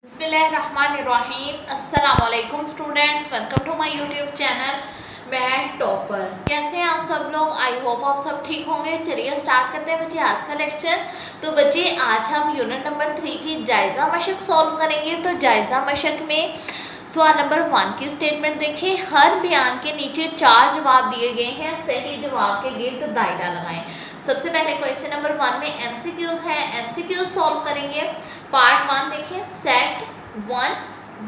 बिस्मिल्लाहिर्रहमानिर्रहीम। अस्सलाम वालेकुम students, welcome to my YouTube channel. मैं टॉपर। कैसे हैं आप सब लोग? आई होप आप सब ठीक होंगे। चलिए स्टार्ट करते हैं बच्चे आज का लेक्चर। तो बच्चे आज हम यूनिट नंबर 3 की जायज़ा मशक सॉल्व करेंगे। तो जायज़ा मशक में सवाल नंबर 1 की स्टेटमेंट देखिए। हर बयान के नीचे 4 जवाब दिए गए हैं, सही जवाब के गिर्द दायरा लगाएं। सबसे पहले क्वेश्चन नंबर 1 में एमसीक्यूज है, एमसीक्यूज सॉल्व करेंगे। पार्ट 1 देखिए। सेट 1/3,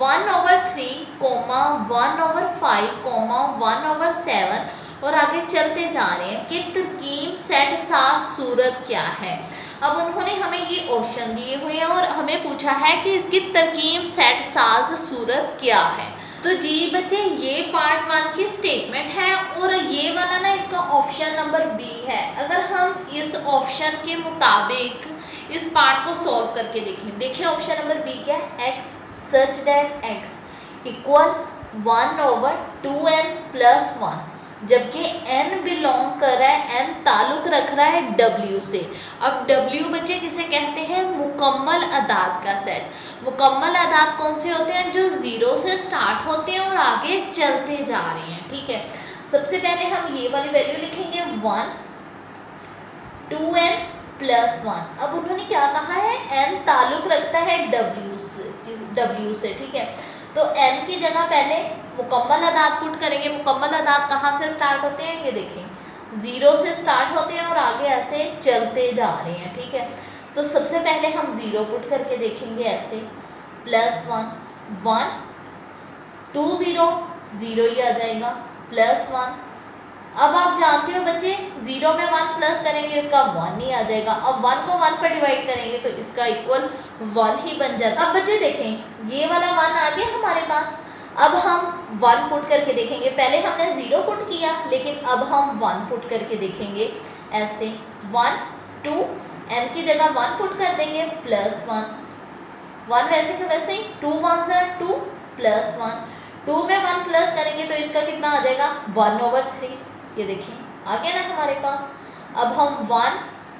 1/5, 1/7 और आगे चलते जा रहे हैं कि तरकीब सेट साज सूरत क्या है। अब उन्होंने हमें ये ऑप्शन दिए हुए हैं और हमें पूछा है कि इसकी तरकीब सेट साज सूरत क्या है। तो जी बच्चे, ये पार्ट 1 की स्टेटमेंट है और ये वाला ना इसका ऑप्शन नंबर बी है। अगर हम इस ऑप्शन के मुताबिक इस पार्ट को सॉल्व करके देखें, देखिए ऑप्शन नंबर बी क्या है। x such that x equal 1/2n + 1, जबकि n बिलोंग कर रहा है, n ताल्लुक रख रहा है w से। अब w बच्चे किसे कहते हैं? मुकम्मल अदाद का सेट। मुकम्मल अदाद कौन से होते हैं? जो 0 से स्टार्ट होते हैं और आगे चलते जा रहे हैं। ठीक है, सबसे पहले हम ये वाली वैल्यू लिखेंगे 1, 2n + 1। अब उन्होंने क्या कहा है? n ताल्लुक रखता है w से। ठीक है, तो n की जगह पहले मुकम्मल अदाद पुट करेंगे। मुकम्मल अदाद कहाँ से स्टार्ट होते हैं? ये देखें 0 से स्टार्ट होते हैं और आगे ऐसे चलते जा रहे हैं। ठीक है, तो सबसे पहले हम 0 पुट करके देखेंगे ऐसे, +1, 1, 2 0 0 ही आ जाएगा, +1। अब आप जानते हो बच्चे 0 में 1 प्लस करेंगे इसका 1 ही आ जाएगा। अब 1 को 1 पर डिवाइड करेंगे तो इसका इक्वल 1 ही बन जाता है। अब बच्चे देखें ये वाला 1 आ गया हमारे पास। अब हम 1 पुट करके देखेंगे। पहले हमने 0 पुट किया, लेकिन अब हम 1 पुट करके देखेंगे ऐसे, 1 2 n की जगह 1 पुट कर देंगे, +1 1 वैसे के वैसे ही, 2 1 2 +1 2 में 1 प्लस करेंगे तो इसका कितना आ जाएगा? 1/3। ये देखिए आ गया ना हमारे पास। अब हम 1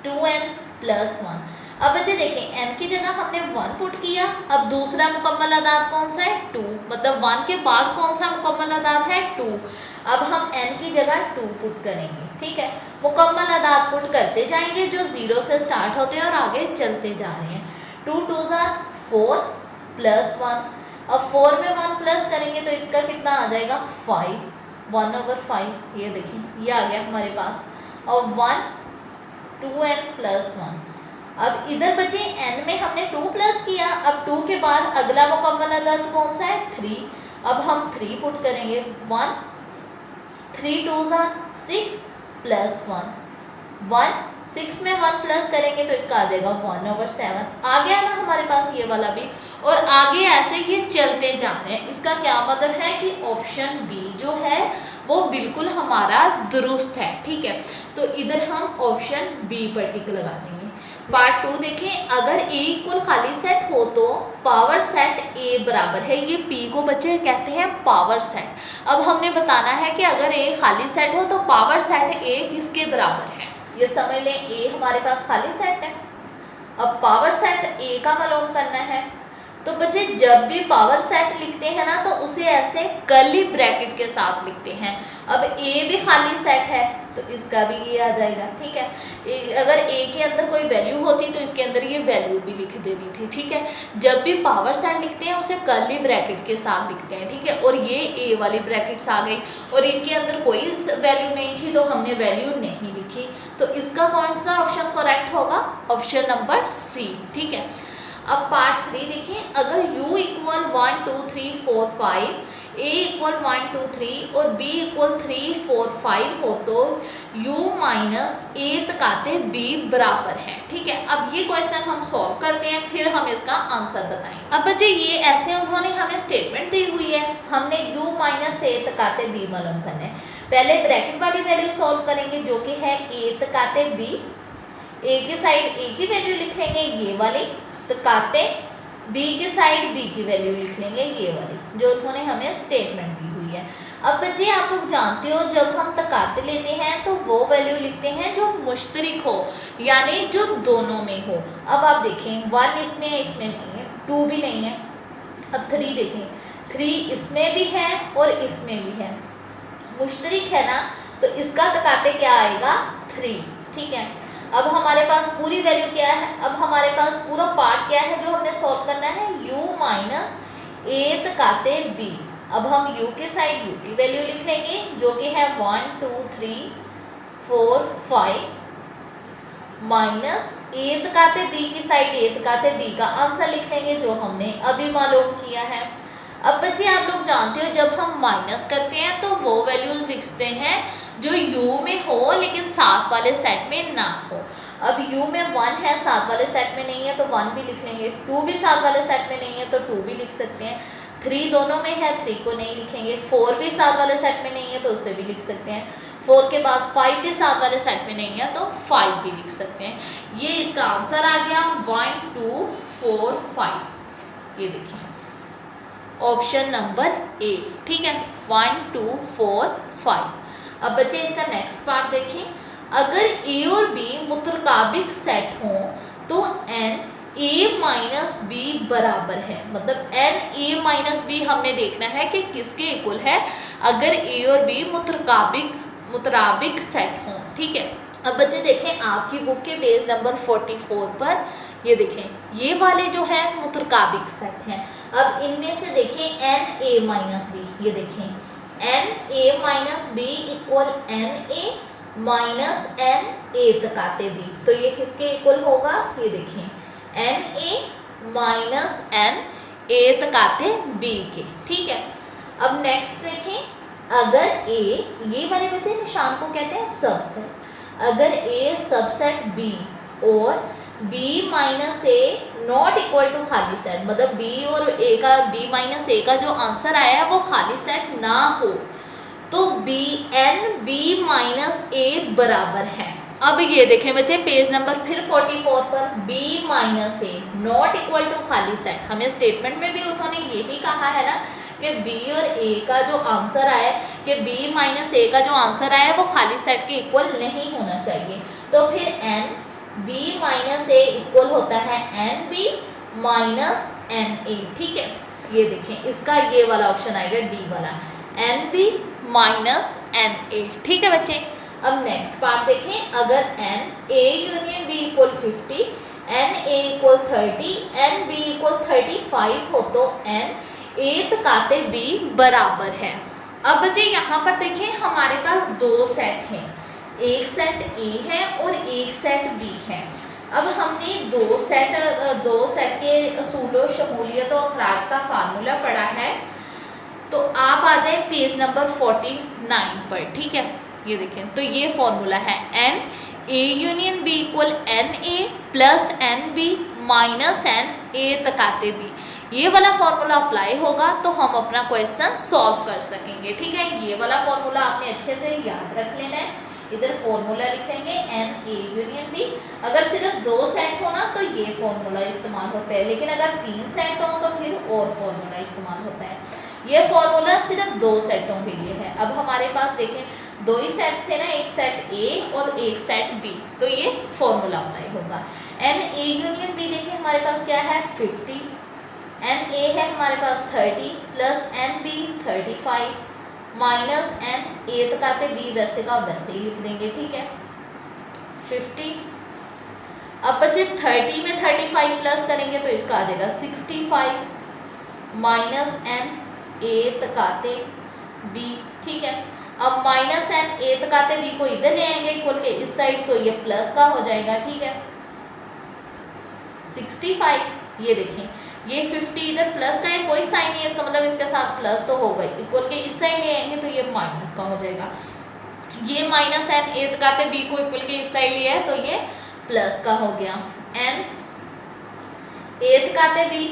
2n + 1। अब बच्चे देखें n की जगह हमने 1 पुट किया। अब दूसरा मुकम्मल अदाद कौन सा है? 2। मतलब 1 के बाद कौन सा मुकम्मल अदाद है? 2। अब हम n की जगह 2 पुट करेंगे। ठीक है, मुकम्मल अदाद पुट करते जाएंगे जो 0 से स्टार्ट होते हैं और आगे चलते जा रहे हैं। 2 2 4 +1। अब 4 में 1 प्लस करेंगे तो इसका कितना आ जाएगा? 5, 1/5। ये देखिए ये आ गया हमारे पास। और 1 2n + 1। अब इधर बचे n में हमने 2 प्लस किया। अब 2 के बाद अगला मुकम्मल अदाद कौन सा है? 3। अब हम 3 पुट करेंगे, 1 3 2 6 +1 1 6 में 1 प्लस करेंगे तो इसका आ जाएगा 1/7। आ गया ना हमारे पास ये वाला भी। और आगे ऐसे ये चलते जा रहे हैं। इसका क्या मतलब है कि ऑप्शन बी जो है वो बिल्कुल हमारा दुरुस्त है। ठीक है, तो इधर हम ऑप्शन बी पर टिक लगा देंगे। पार्ट 2 देखें। अगर ए इक्वल खाली सेट हो तो पावर सेट ए बराबर है। ये पी को बच्चे कहते हैं पावर सेट। अब हमने बताना है कि अगर ए खाली सेट हो तो पावर सेट ए किसके बराबर है। ये समझ लें ए हमारे पास खाली सेट है। अब पावर सेट ए का मालूम करना है। तो बच्चे जब भी पावर सेट लिखते हैं ना तो उसे ऐसे कर्ली ब्रैकेट के साथ लिखते हैं। अब ए भी खाली सेट है तो इसका भी ये आ जाएगा। ठीक है, अगर ए के अंदर कोई वैल्यू होती तो इसके अंदर ये वैल्यू भी लिख देनी थी। ठीक है, जब भी पावर सेट लिखते हैं उसे कर्ली ब्रैकेट के साथ लिखते हैं। ठीक है, और ये ए वाली ब्रैकेट्स आ गई और इनके अंदर कोई वैल्यू नहीं थी तो हमने वैल्यू नहीं लिखी। तो इसका कौन सा ऑप्शन करेक्ट होगा? Option number C. ठीक है, अब पार्ट 3 देखिए। अगर u इक्वल 1 2 3 4 5, a इक्वल 1 2 3 और b इक्वल 3 4 5 हो तो u माइनस a तकाते b बराबर है। ठीक है, अब ये क्वेश्चन हम सॉल्व करते हैं, फिर हम इसका आंसर बताएंगे। अब बच्चे ये ऐसे उन्होंने हमें स्टेटमेंट दी हुई है, हमने u माइनस a तकाते b मालूम करना है। पहले ब्रैकेट वाली वैल्यू सॉल्व करेंगे जो कि है a तकाते b। a की साइड a की वैल्यू लिख लेंगे ये वाली, तकाते b की साइड b की वैल्यू लिख लेंगे ये वाली जो उन्होंने हमें स्टेटमेंट दी हुई है। अब बच्चे आप लोग जानते हो जब हम तकाते लेते हैं तो वो वैल्यू लिखते हैं जो मुश्तरिक हो, यानी जो दोनों में हो। अब आप देखें 1 इसमें नहीं है, 2 भी नहीं है, अब 3 देखें, 3 इसमें भी है और इसमें भी है, मुश्तरिक है ना, तो इसका टकाते क्या आएगा 3, ठीक है। अब हमारे पास पूरी वैल्यू क्या है, अब हमारे पास पूरा पार्ट क्या है जो हमने सॉल्व करना है, u माइनस a टकाते b। अब हम u के साइड u की वैल्यू लिख लेंगे जो कि है 1 2 3 4 5 माइनस a टकाते b की साइड a टकाते b का आंसर लिख लेंगे जो हमने अभी मालूम किया है। अब बच्चे आप लोग जानते हो जब हम माइनस करते हैं तो वो वैल्यूज लिखते हैं जो u में हो लेकिन साथ वाले सेट में ना हो। अब u में 1 है, साथ वाले सेट में नहीं है तो 1 भी लिख लेंगे, 2 भी साथ वाले सेट में नहीं है तो 2 भी लिख सकते हैं, 3 दोनों में है 3 को नहीं लिखेंगे, 4 भी साथ वाले सेट में नहीं है तो उसे भी लिख सकते हैं, 4 के बाद 5 भी साथ वाले सेट में नहीं है तो 5 भी लिख सकते हैं। ये इसका आंसर आ गया 1 2 4 5। ये देखिए ऑप्शन नंबर ए, ठीक है, 1 2 4 5। अब बच्चे इसका नेक्स्ट पार्ट देखें, अगर ए और बी मुतकाबिक सेट हों तो एन ए माइनस बी बराबर है, मतलब एन ए माइनस बी हमने देखना है कि किसके इक्वल है अगर ए और बी मुतराबिक सेट हों, ठीक है। अब बच्चे देखें आपकी बुक के पेज नंबर 44 पर ये देखें ये वाले जो है मुतकाबिक सेट हैं। अब इनमें से देखें एन ए माइनस बी, ये देखें n A minus B equal n A minus N A टकाते बी, तो ये किसके इक्वल होगा, ये देखें n A minus N A टकाते बी के, ठीक है। अब नेक्स्ट देखें अगर ए, ये वाले बच्चे निशान को कहते हैं सबसेट, अगर ए सबसेट बी और b minus A not equal to खाली सेट, मतलब b और a का b माइनस ए का जो आंसर आया है वो खाली सेट ना हो तो b माइनस ए बराबर है। अब ये देखें बच्चे पेज नंबर फिर 44 पर b minus A not equal to खाली सेट, हमें स्टेटमेंट में भी उन्होंने यही कहा है ना कि b और a का जो आंसर आया कि b माइनस ए का जो आंसर आया वो खाली सेट के इक्वल नहीं होना चाहिए, तो फिर n b minus A equal होता है N B minus N A, ठीक है। ये देखें इसका ये वाला ऑप्शन आएगा डी वाला, N B minus N A, ठीक है बच्चे। अब नेक्स्ट पार्ट देखें, अगर N A union B equal 50, N A equal 30, N B equal 35 हो तो एन ए टकाते बी बराबर है। अब बच्चे यहाँ पर देखें हमारे पास दो सेट हैं, एक सेट ए है और एक सेट बी है। अब हमने दो सेट के असूल व शमूलियत और अखराज का फार्मूला पढ़ा है, तो आप आ जाए पेज नंबर 49 पर, ठीक है। ये देखें तो ये फॉर्मूला है n A union B equal n A plus n B minus N A टकाते बी, ये वाला फॉर्मूला अप्लाई होगा तो हम अपना क्वेश्चन सॉल्व कर सकेंगे, ठीक है। ये वाला फॉर्मूला आपने अच्छे से याद रख लेना है, इधर फॉर्मूला लिखेंगे एन ए यूनियन बी, अगर सिर्फ दो सेट हो ना तो ये फॉर्मूला इस्तेमाल होता है, लेकिन अगर 3 सेट हो तो फिर और फॉर्मूला इस्तेमाल होता है। ये फॉर्मूला सिर्फ 2 सेटों के लिए है। अब हमारे पास देखें 2 ही सेट थे ना, एक सेट ए और एक सेट बी, तो ये फॉर्मूला अप्लाई होगा। एन ए यूनियन बी देखें हमारे पास क्या है 50, एन ए है हमारे पास 30 plus n B 35 minus N A टकाते बी वैसे का वैसे ही लिख देंगे, ठीक है 50। अब बच्चे 30 में 35 प्लस करेंगे तो इसका आ जाएगा 65 माइनस एन ए टकाते बी, ठीक है। अब माइनस एन ए टकाते बी को इधर ले आएंगे इक्वल के इस साइड, तो ये प्लस का हो जाएगा, ठीक है 65। ये देखें ये 50 इधर प्लस का है, कोई साइन नहीं है, इसका मतलब इसके साथ प्लस तो होगा ही, इक्वल के इस साइड ले आएंगे तो ये माइनस का हो जाएगा। ये माइनस एन ए टकाते बी को इक्वल के इस साइड लिया है तो ये प्लस का हो गया। एन ए टकाते बी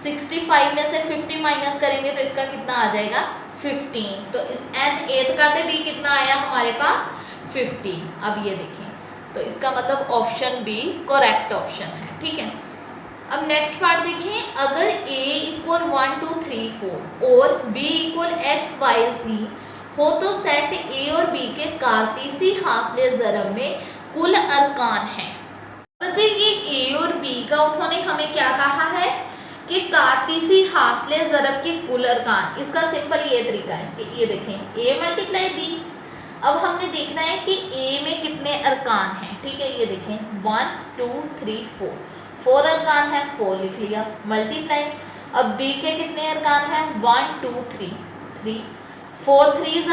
65 में से 50 माइनस करेंगे तो इसका कितना आ जाएगा 15, तो इस एन ए टकाते बी कितना आया हमारे पास 15। अब ये देखें तो इसका मतलब ऑप्शन बी करेक्ट ऑप्शन है, ठीक है। अब नेक्स्ट पार्ट देखिए, अगर a इक्वल 1 2 3 4 और b equal x y z हो तो सेट a और b के कारतीसी हासिले ज़रब में कुल अरकान हैं। बच्चे ये a और b का उन्होंने हमें क्या कहा है कि कार्तीसी हासले ज़रब के कुल अरकान। इसका सिंपल ये तरीका है कि ये देखें a मल्टीप्लाई b। अब हमने देखना है कि a में कितने अरकान हैं, ठीक है। ये देखें 1 2 3 4, 4 अरकान है, 4 लिख लिया मल्टीप्लाई। अब b के कितने अरकान हैं 1 2 3 3, 4 3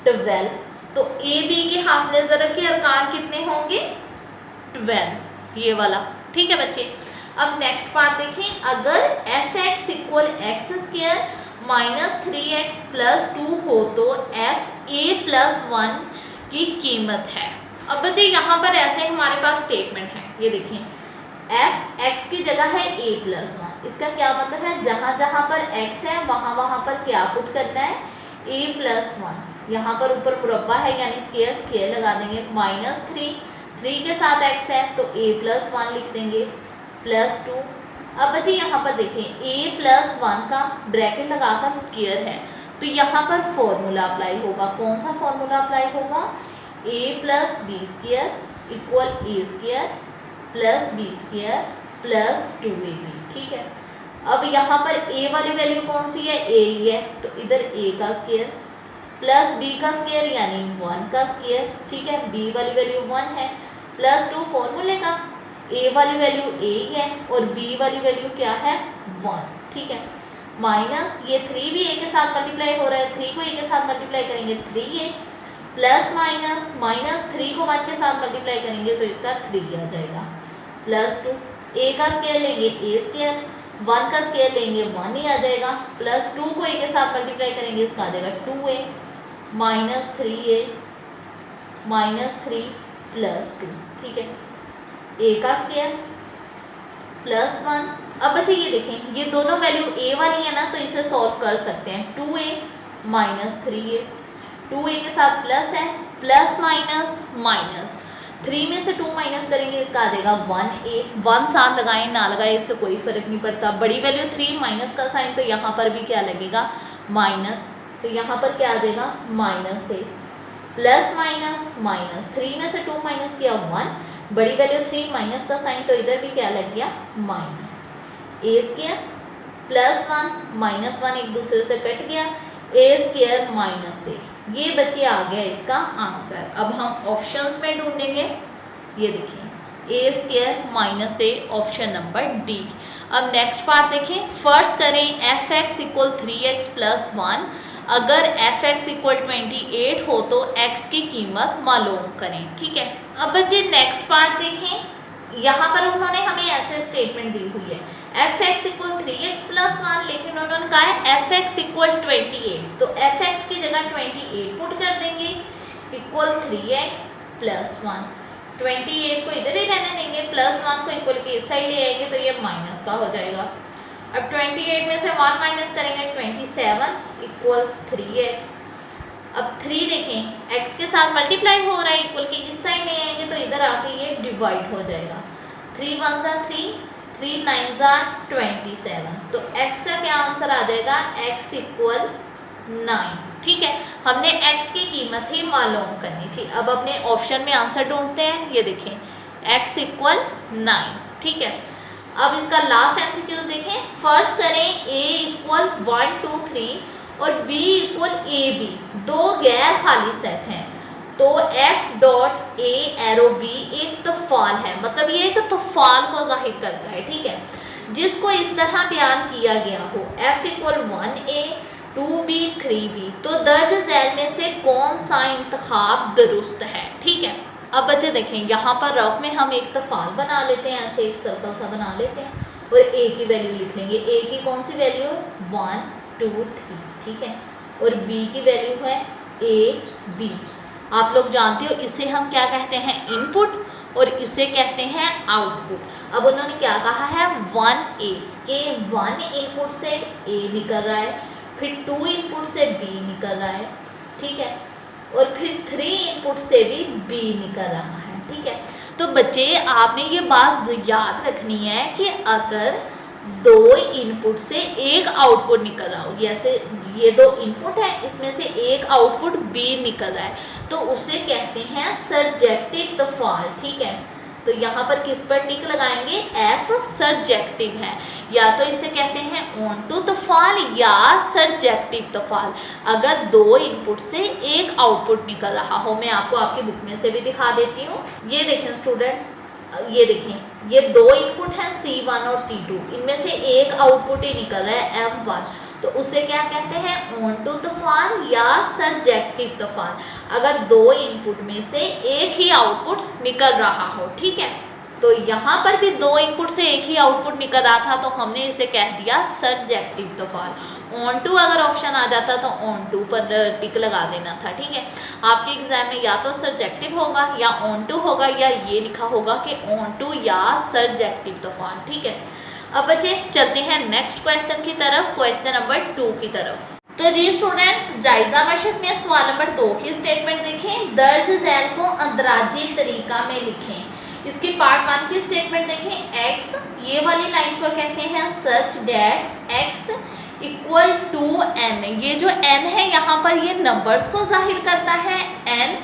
12। तो a b के हासले ज़रब के अरकान कितने होंगे 12, ये वाला, ठीक है बच्चे। अब नेक्स्ट पार्ट देखें, अगर F x equal x square minus 3x plus 2 हो तो एफ ए प्लस 1 की कीमत है। अब बच्चे यहाँ पर ऐसे हमारे पास स्टेटमेंट है, ये देखें एफ एक्स की जगह है ए प्लस 1। इसका क्या मतलब है, जहाँ जहाँ पर x है वहाँ वहाँ पर क्या पुट करना है a प्लस 1। यहाँ पर ऊपर मुरब्बा है यानी स्क्वायर, स्क्वायर लगा देंगे। माइनस 3 के साथ x है तो a प्लस 1 लिख देंगे प्लस 2। अब बच्चे यहाँ पर देखें a प्लस 1 का ब्रैकेट लगाकर स्क्वायर है तो यहाँ पर फॉर्मूला अप्लाई होगा। कौन सा फॉर्मूला अप्लाई होगा, a plus B square equal A square plus B square plus 2ab, ठीक है। अब यहाँ पर a वाली वैल्यू कौन सी है, a ही है, तो इधर a का स्क्वायर प्लस b का स्क्वायर यानी 1 का स्क्वायर, ठीक है। b वाली वैल्यू 1 है प्लस 2 फॉर्मूले का, a वाली वैल्यू a ही है और b वाली वैल्यू क्या है 1, ठीक है। माइनस ये 3 भी a के साथ मल्टीप्लाई हो रहा है, 3 को a के साथ मल्टीप्लाई करेंगे 3a प्लस माइनस 3 को 1 के साथ मल्टीप्लाई करेंगे तो इसका 3 आ जाएगा प्लस 2। a का स्क्वायर लेंगे a स्क्वायर, 1 का स्क्वायर लेंगे 1 ही आ जाएगा प्लस 2 को a के साथ मल्टीप्लाई करेंगे इसका आ जाएगा 2a minus 3a minus 3 plus 2, ठीक है। a का स्क्वायर प्लस 1। अब बच्चे ये देखें ये दोनों वैल्यू a वाली है ना तो इसे सॉल्व कर सकते हैं। 2a माइनस 3a, 2a के साथ प्लस है प्लस माइनस 3 में से 2 माइनस करेंगे इसका आ जाएगा 1a। 1 साथ लगाएं ना लगाएं इससे कोई फर्क नहीं पड़ता। बड़ी वैल्यू 3 माइनस का साइन तो यहाँ पर भी क्या लगेगा माइनस, तो यहाँ पर क्या आ जाएगा माइनस a प्लस माइनस 3 में से 2 माइनस किया 1, बड़ी वैल्यू 3 माइनस का साइन तो इधर भी क्या लग गया minus. a square plus 1 minus 1 एक दूसरे से कट गया, a स्क्वायर माइनस a, ये बच्चे आ गया इसका आंसर। अब हम ऑप्शंस में ढूंढेंगे, ये देखिए a square minus a option number D. अब नेक्स्ट पार्ट देखें, फर्स्ट करें F x equal 3x plus 1, अगर एफ एक्स इक्वल 28 हो तो x की कीमत मालूम करें, ठीक है। अब बच्चे नेक्स्ट पार्ट देखें, यहाँ पर उन्होंने हमें ऐसे स्टेटमेंट दी हुई है F x equal 3x plus 1, लेकिन उन्होंने कहा है एफ एक्स इक्वल 28, तो एफ एक्स की जगह 28 पुट कर देंगे इक्वल 3x प्लस 1। 28 को इधर ही रहने देंगे, प्लस 1 को इक्वल के इस साइड ले आएंगे तो ये माइनस का हो जाएगा। अब 28 में से 1 माइनस करेंगे 27 इक्वल 3x। अब 3 देखें x के साथ मल्टीप्लाई हो रहा है, इक्वल के इस साइड ले आएंगे तो इधर आके ये डिवाइड हो जाएगा। 3 1 3, 3 9 27, तो x का क्या आंसर आ जाएगा x इक्वल 9, ठीक है। हमने x की कीमत ही मालूम करनी थी। अब अपने ऑप्शन में आंसर ढूंढते हैं, ये देखें x इक्वल 9, ठीक है। अब इसका लास्ट एमसीक्यूज देखें, फर्स्ट करें a इक्वल 1 2 3 और b इक्वल ए बी, दो गैर खाली सेट हैं तो f dot a arrow b एक तफाल है, मतलब ये एक तफाल को जाहिर करता है, ठीक है, जिसको इस तरह बयान किया गया हो f equal 1a 2b 3b, तो दर्ज झैल में से कौन सा इंतखाब दुरुस्त है, ठीक है। अब बच्चे देखें यहाँ पर रफ में हम एक तफाल बना लेते हैं, ऐसे एक सर्कल सा बना लेते हैं और a की वैल्यू लिख लेंगे। a की कौन सी वैल्यू है 1 2 3, ठीक है, और b की वैल्यू है a b। आप लोग जानते हो इसे हम क्या कहते हैं इनपुट और इसे कहते हैं आउटपुट। अब उन्होंने क्या कहा है 1a के 1 इनपुट से a निकल रहा है, फिर 2 इनपुट से b निकल रहा है, ठीक है, और फिर 3 इनपुट से भी b निकल रहा है, ठीक है। तो बच्चे आपने ये बात याद रखनी है कि अगर 2 इनपुट से एक आउटपुट निकल रहा हो, जैसे ये 2 इनपुट है इसमें से एक आउटपुट b निकल रहा है, तो उसे कहते हैं सर्जेक्टिव तफाल, ठीक है, तो यहाँ पर किस पर टिक लगाएंगे, एफ सर्जेक्टिव है, या तो इसे कहते हैं ऑन टू तफाल या सर्जेक्टिव तफाल। अगर दो इनपुट से एक आउटपुट निकल रहा हो, मैं आपको आपकी बुक में से भी दिखा देती हूँ। ये देखें स्टूडेंट्स, ये देखें, ये दो इनपुट हैं C1 और C2, इनमें से एक आउटपुट ही निकल रहा है M1, तो उसे क्या कहते हैं, ऑन टू तफाल या सर्जेक्टिव तफाल। अगर दो इनपुट में से एक ही आउटपुट निकल रहा हो, ठीक है। तो यहाँ पर भी दो इनपुट से एक ही आउटपुट निकल रहा था, तो हमने इसे कह दिया सर्जेक्टिव तफाल। ऑन टू अगर ऑप्शन आ जाता तो ऑन टू पर टिक लगा देना था, ठीक है। आपके एग्जाम में या तो सर्जेक्टिव होगा या ऑन टू होगा, या ये लिखा होगा कि ऑन टू या सर्जेक्टिव तफाल, ठीक है। अब बच्चे चलते हैं नेक्स्ट क्वेश्चन की तरफ, क्वेश्चन नंबर 2 की तरफ। तो जी स्टूडेंट्स, जायजा मशक में सवाल नंबर 2 की स्टेटमेंट देखें, दर्ज झैल को अंदराजी तरीका में लिखें। इसकी पार्ट 1 की स्टेटमेंट देखें, x, ये वाली लाइन को कहते हैं such that x equal to n। ये जो n है यहाँ पर ये नंबर्स को जाहिर करता है, n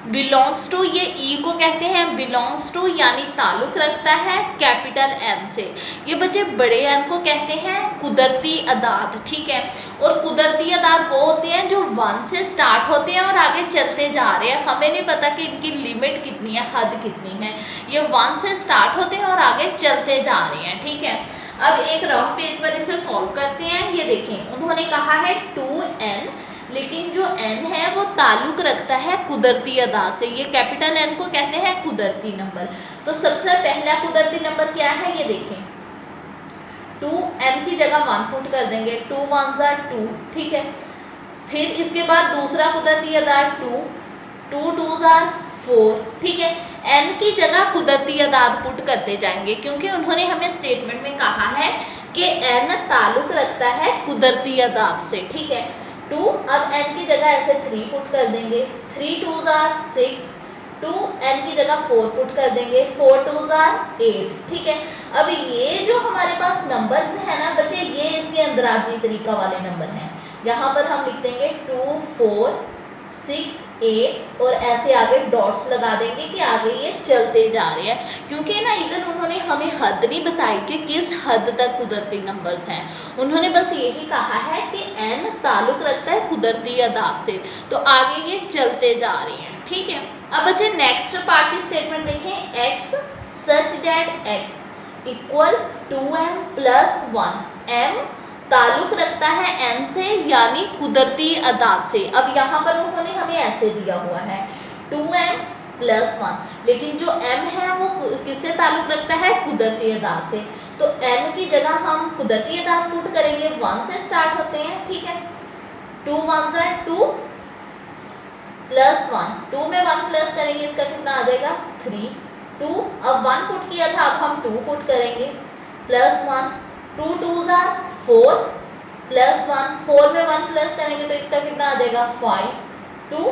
बिलोंग्स टू, ये e को कहते हैं बिलोंग्स टू यानी ताल्लुक रखता है कैपिटल N से। ये बच्चे बड़े N को कहते हैं कुदरती अदाद, ठीक है। और कुदरती अदाद वो होते हैं जो 1 से स्टार्ट होते हैं और आगे चलते जा रहे हैं। हमें नहीं पता कि इनकी लिमिट कितनी है, हद कितनी है। ये 1 से स्टार्ट होते हैं और आगे चलते जा रहे हैं, ठीक है। अब एक रफ पेज पर इसे सॉल्व करते हैं। ये देखें, उन्होंने कहा है 2n, लेकिन जो n है वो ताल्लुक रखता है कुदरती अदा से। ये कैपिटल N को कहते हैं कुदरती नंबर। तो सबसे पहला कुदरती नंबर क्या है, ये देखें, 2n की जगह 1 पुट कर देंगे, 2 1s are 2, ठीक है। फिर इसके बाद दूसरा कुदरती अदा 2, 2 2s are 4, ठीक है। n की जगह कुदरती अदाद पुट करते जाएंगे, क्योंकि उन्होंने हमें स्टेटमेंट में कहा है कि n ताल्लुक रखता है कुदरती अदाद से, ठीक है। 2, अब n की जगह ऐसे 3 पुट कर देंगे, 3 2s are 6, 2 n की जगह 4 पुट कर देंगे, 4 2s are 8, ठीक है। अब ये जो हमारे पास नंबर्स है ना बच्चे, ये इसके अंदराजी तरीका वाले नंबर हैं। यहाँ पर हम लिख देंगे 2 4 6 8 और ऐसे आगे डॉट्स लगा देंगे कि आगे ये चलते जा रहे हैं, क्योंकि ना इधर उन्होंने हमें हद नहीं बताई कि किस हद तक कुदरती नंबर्स हैं। उन्होंने बस यही कहा है कि n ताल्लुक रखता है कुदरती अदाद से, तो आगे ये चलते जा रहे हैं, ठीक है। अब बच्चे नेक्स्ट पार्ट की स्टेटमेंट देखें, x such that x equal 2m plus 1, m ताल्लुक रखता है n से यानी कुदरती अदाद से। अब यहाँ पर उन्होंने हमें ऐसे दिया हुआ है 2m प्लस 1, लेकिन जो m है वो किससे ताल्लुक रखता है, कुदरती अदाद से। तो m की जगह हम कुदरती अदाद पुट करेंगे, 1 से स्टार्ट होते हैं, ठीक है। 2 1s are 2 प्लस 1, 2 में 1 प्लस करेंगे, इसका कितना आ जाएगा 3, 2, अब 1 पुट किया था, अब हम 2 पुट करेंगे, प्लस 1, 2 2s are 4 प्लस 1, 4 में 1 प्लस करेंगे तो इसका कितना आ जाएगा 5, 2,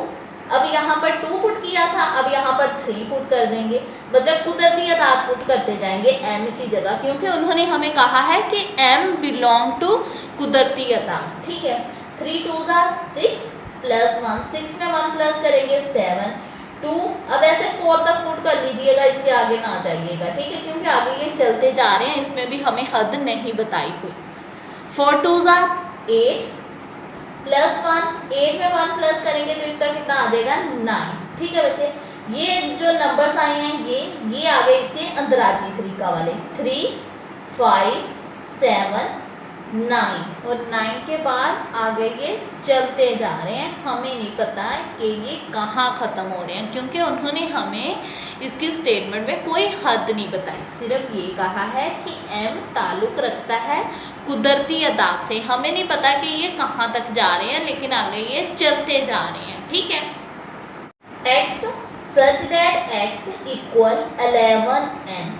अब यहाँ पर 2 पुट किया था, अब यहाँ पर 3 पुट कर देंगे, मतलब कुदरती अदाद पुट करते जाएंगे m की जगह, क्योंकि उन्होंने हमें कहा है कि m बिलोंग टू कुदरती अदाद, ठीक है। 3 2s are 6 प्लस 1, 6 में 1 प्लस करेंगे 7, 2, अब ऐसे 4 तक पुट कर लीजिएगा, इसके आगे ना जाइएगा, ठीक है, क्योंकि आगे ये चलते जा रहे हैं, इसमें भी हमें हद नहीं बताई हुई। 4 2s are 8 प्लस 1, 8 में 1 प्लस करेंगे तो इसका कितना आ जाएगा 9, ठीक है बच्चे। ये जो नंबर्स आए हैं ये आ गए इसके अंदराजी तरीका वाले, 3 5 7 9, और 9 के बाद आगे ये चलते जा रहे हैं। हमें नहीं पता कि ये कहाँ ख़त्म हो रहे हैं, क्योंकि उन्होंने हमें इसकी स्टेटमेंट में कोई हद नहीं बताई, सिर्फ ये कहा है कि m ताल्लुक रखता है कुदरती अदाद से। हमें नहीं पता कि ये कहाँ तक जा रहे हैं, लेकिन आगे ये चलते जा रहे हैं, ठीक है। x such that x equal 11n,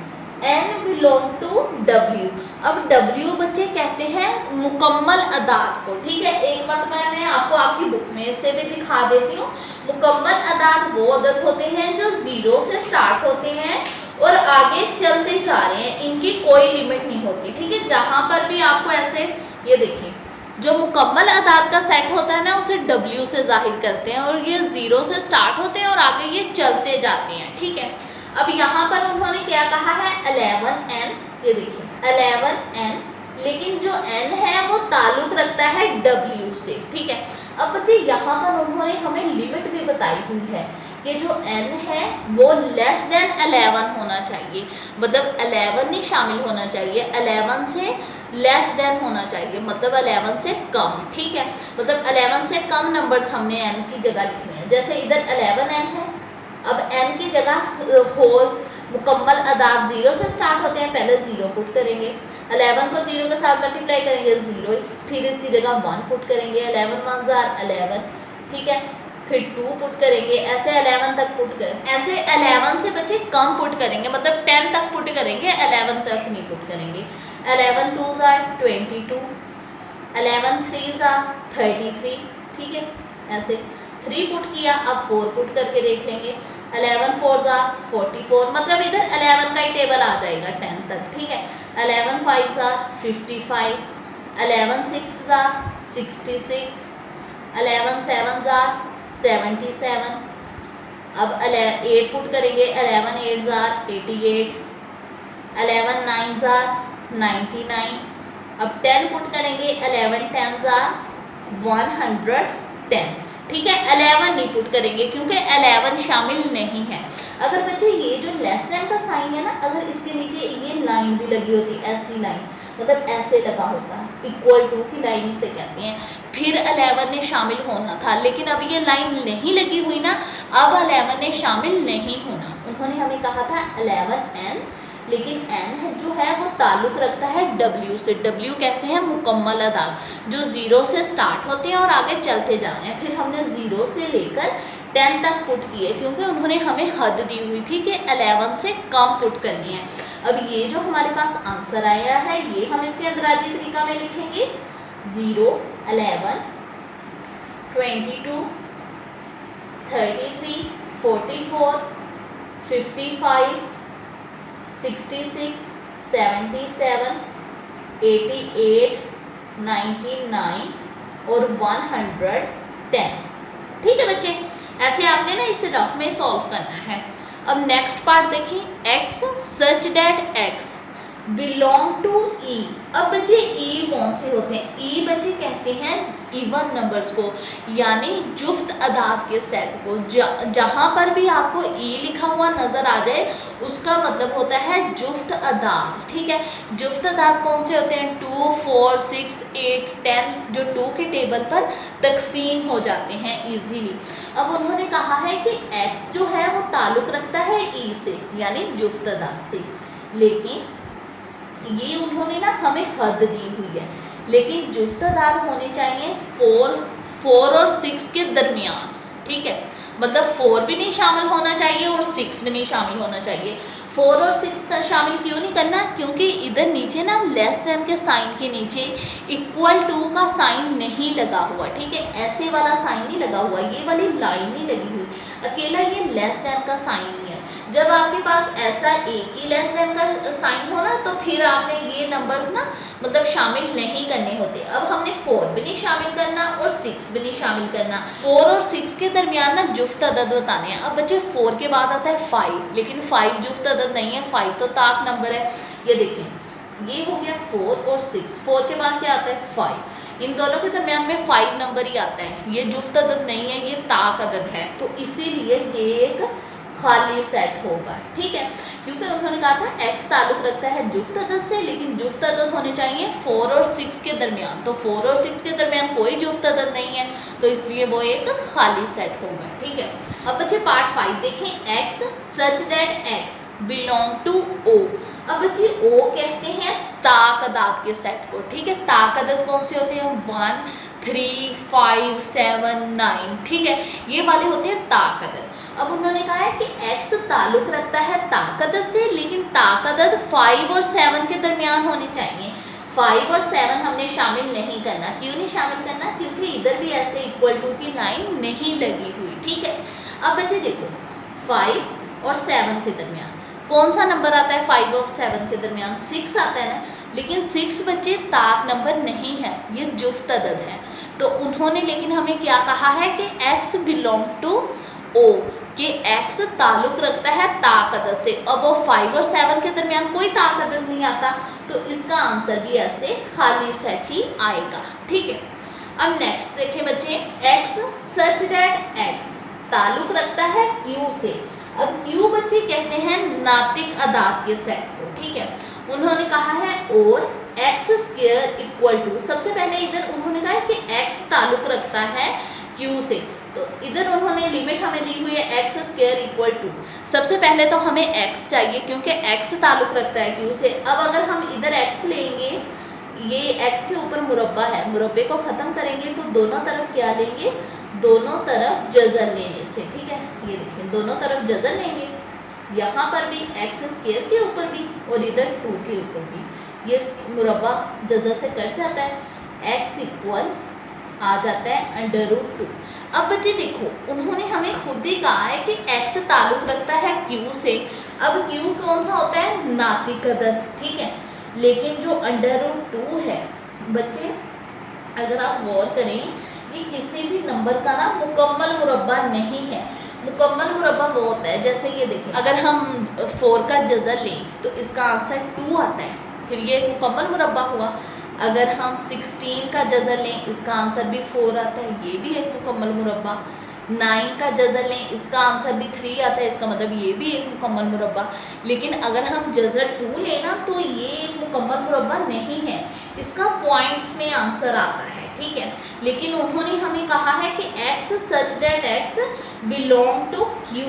n belong to w। अब w बच्चे कहते हैं मुकम्मल अदाद को, ठीक है। एक बार मैं आपको आपकी बुक में से भी दिखा देती हूँ। मुकम्मल अदाद वो अदद होते हैं जो 0 से स्टार्ट होते हैं और आगे चलते जा रहे हैं, इनकी कोई लिमिट नहीं होती, ठीक है। जहाँ पर भी आपको ऐसे, ये देखिए, जो मुकम्मल अदाद का सेट होता है ना उसे w से जाहिर करते हैं, और ये 0 से स्टार्ट होते हैं और आगे ये चलते जाते हैं, ठीक है। अब यहाँ पर उन्होंने क्या कहा है 11n, ये देखिए 11n, लेकिन जो n है वो ताल्लुक रखता है w से, ठीक है। अब बच्चे यहाँ पर उन्होंने हमें लिमिट भी बताई हुई है कि जो n है वो लेस देन 11 होना चाहिए, मतलब 11 नहीं शामिल होना चाहिए, 11 से लेस देन होना चाहिए, मतलब 11 से कम, ठीक है। मतलब 11 से कम नंबर्स हमने n की जगह लिखने हैं। जैसे इधर 11n है, अब n की जगह होल मुकम्मल अदाद 0 से स्टार्ट होते हैं, पहले 0 पुट करेंगे, 11 को 0 के साथ मल्टीप्लाई करेंगे 0, फिर इसकी जगह 1 पुट करेंगे, 11 1 11, ठीक है, फिर 2 पुट करेंगे, ऐसे 11 तक पुट करें, ऐसे 11 से बच्चे कम पुट करेंगे, मतलब 10 तक पुट करेंगे, 11 तक नहीं पुट करेंगे। 11 2s are 22, 11 3s are 33, ठीक है, ऐसे 3 पुट किया, अब 4 पुट करके देख लेंगे, 11 4s are 44, मतलब इधर 11 का ही टेबल आ जाएगा 10 तक, ठीक है। 11 5s are 55, 11 6s are 66, 11 7s are 77, अब 8 पुट करेंगे, 11 8s are 88, 11 9s are 99, अब 10 पुट करेंगे, 11 10s are 110, ठीक है। 11 नहीं पुट करेंगे क्योंकि 11 शामिल नहीं है। अगर बच्चे ये जो लेस देन का साइन है ना, अगर इसके नीचे ये लाइन भी लगी होती, ऐसी लाइन, मतलब ऐसे लगा होता है, इक्वल टू की लाइन इसे कहते हैं, फिर 11 ने शामिल होना था, लेकिन अब ये लाइन नहीं लगी हुई ना, अब 11 ने शामिल नहीं होना। उन्होंने हमें कहा था 11n, लेकिन n जो है वो ताल्लुक़ रखता है w से। w कहते हैं मुकम्मल अदाद, जो 0 से स्टार्ट होते हैं और आगे चलते जा रहे हैं। फिर हमने 0 से लेकर 10 तक पुट किए, क्योंकि उन्होंने हमें हद दी हुई थी कि 11 से कम पुट करनी है। अब ये जो हमारे पास आंसर आया है, ये हम इसके अंदराजी तरीका में लिखेंगे 0 11 22 33 44 55 66 77 88 99 और 110, ठीक है बच्चे। ऐसे आपने ना इसे रफ में सॉल्व करना है। अब नेक्स्ट पार्ट देखिए, x such that x belong to e। अब बच्चे e कौन से होते हैं? e बच्चे कहते हैं इवन नंबर्स को, यानी जुफ्त अदाद के सेट को। जहाँ पर भी आपको e लिखा हुआ नज़र आ जाए उसका मतलब होता है जुफ्त अदाद, ठीक है। जुफ्त अदाद कौन से होते हैं? 2 4 6 8 10, जो 2 के टेबल पर तकसीम हो जाते हैं इजीली। अब उन्होंने कहा है कि x जो है वो ताल्लुक़ रखता है e से, यानी जुफ्त अदाद से, लेकिन ये उन्होंने ना हमें हद दी हुई है, लेकिन जुफ्त अदाद होने चाहिए 4 और 6 के दरमियान, ठीक है। मतलब 4 भी नहीं शामिल होना चाहिए और 6 भी नहीं शामिल होना चाहिए। 4 और 6 का शामिल क्यों नहीं करना? क्योंकि इधर नीचे ना लेस देन के साइन के नीचे इक्वल टू का साइन नहीं लगा हुआ, ठीक है। ऐसे वाला साइन नहीं लगा हुआ, ये वाली लाइन नहीं लगी हुई, अकेला ये लेस देन का साइन नहीं है। जब आपके पास ऐसा एक ही लेस देन का साइन हो ना, तो फिर आपने ये नंबर्स ना मतलब शामिल नहीं करने होते। अब हमने 4 भी नहीं शामिल करना और 6 भी नहीं शामिल करना। 4 और 6 के दरमियान ना जुफ्त अदद बताने हैं। अब बच्चे 4 के बाद आता है 5, लेकिन 5 जुफ्त अदद नहीं है, 5 तो ताक नंबर है। ये देखें, ये हो गया 4 और 6, 4 के बाद क्या आता है 5, इन दोनों के दरमियान में 5 नंबर ही आता है। ये जुफ्त अदद नहीं है, ये ताक अदद है, तो इसीलिए ये एक खाली सेट होगा, ठीक है। क्योंकि उन्होंने कहा था x ताल्लुक़ रखता है जुफ्त अदद से, लेकिन जुफ्त अदद होने चाहिए 4 और 6 के दरमियान, तो 4 और 6 के दरमियान कोई जुफ्त अदद नहीं है, तो इसलिए वो एक खाली सेट होगा, ठीक है। अब बच्चे पार्ट 5 देखें, x such that x belong to o। अब बच्चे o कहते हैं ताक अदाद के सेट को, ठीक है। ताक अदद कौन से होते हैं? 1 3 5 7 9, ठीक है, ये वाले होते हैं ताक अदद। अब उन्होंने कहा है कि x ताल्लुक़ रखता है ताक अदद से, लेकिन ताक अदद 5 और 7 के दरमियान होने चाहिए। 5 और 7 हमने शामिल नहीं करना। क्यों नहीं शामिल करना? क्योंकि इधर भी ऐसे इक्वल टू की लाइन नहीं लगी हुई, ठीक है। अब बच्चे देखो, 5 और 7 के दरमियान कौन सा नंबर आता है? 5 और 7 के दरमियान 6 आता है ना, लेकिन 6 बच्चे ताक नंबर नहीं है, ये जुफ्त अदद है। तो उन्होंने लेकिन हमें क्या कहा है कि x बिलोंग टू o, कि x ताल्लुक रखता है ताक अदद से। अब वो 5 और 7 के दरमियान कोई ताक अदद नहीं आता, तो इसका आंसर भी ऐसे खाली सेट ही आएगा। ठीक है, अब नेक्स्ट देखें बच्चे, x सच दैट x ताल्लुक रखता है q से। अब q बच्चे कहते हैं नातिक अदाद के सेट को। ठीक है, उन्होंने कहा है और x स्क्वायर इक्वल टू, सबसे पहले इधर उन्होंने कहा है कि x ताल्लुक रखता है q से, तो इधर उन्होंने लिमिट हमें दी हुई है x स्क्वायर इक्वल टू, सबसे पहले तो हमें x चाहिए क्योंकि x ताल्लुक रखता है q से। अब अगर हम इधर x लेंगे, ये x के ऊपर मुरब्बा है, मुरब्बे को ख़त्म करेंगे तो दोनों तरफ क्या लेंगे, दोनों तरफ जज़र लेने से। ठीक है, ये देखिए दोनों तरफ जज़र लेंगे, यहाँ पर भी x स्क्वायर के ऊपर भी और इधर 2 के ऊपर भी, ये मुरब्बा जज़र से कट जाता है, x इक्वल आ जाता है √2। अब बच्चे देखो, उन्होंने हमें खुद ही कहा है कि x ताल्लुक रखता है q से। अब q कौन सा होता है, नातिक अदद। ठीक है, लेकिन जो √2 है बच्चे, अगर आप गौर करें, ये किसी भी नंबर का ना मुकम्मल मुरब्बा नहीं है। मुकम्मल मुरब्बा वो होता है, जैसे ये देखिए, अगर हम 4 का जज़र लें तो इसका आंसर 2 आता है, फिर ये एक मुकम्मल मुरब्बा हुआ। अगर हम 16 का जज़र लें, इसका आंसर भी 4 आता है, ये भी एक मुकम्मल मुरब्बा। 9 का जज़र लें, इसका आंसर भी 3 आता है, इसका मतलब ये भी एक मुकम्मल मुरब्बा। लेकिन अगर हम जज़र 2 लेना तो ये एक मुकम्मल मुरब्बा नहीं है, इसका पॉइंट्स में आंसर आता है। ठीक है, लेकिन उन्होंने हमें कहा है कि x such that x belong to q,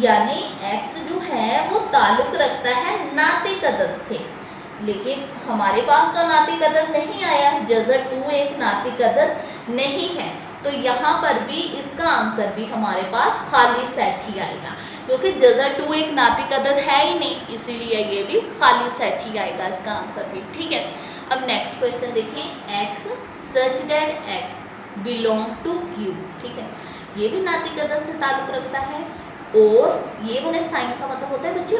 यानी x जो है वो ताल्लुक रखता है नातिक अदद से। लेकिन हमारे पास तो नातिक अदद नहीं आया, जज़र 2 एक नातिक अदद नहीं है, तो यहाँ पर भी इसका आंसर भी हमारे पास खाली सेट ही आएगा, क्योंकि जज़र 2 एक नातिक अदद है ही नहीं, इसीलिए ये भी खाली सेट ही आएगा इसका आंसर भी। ठीक है, अब नेक्स्ट क्वेश्चन देखें, x such that x belong to q। ठीक है, ये भी नातिक अदद से ताल्लुक रखता है, और ये वाले साइन का मतलब होता है बच्चे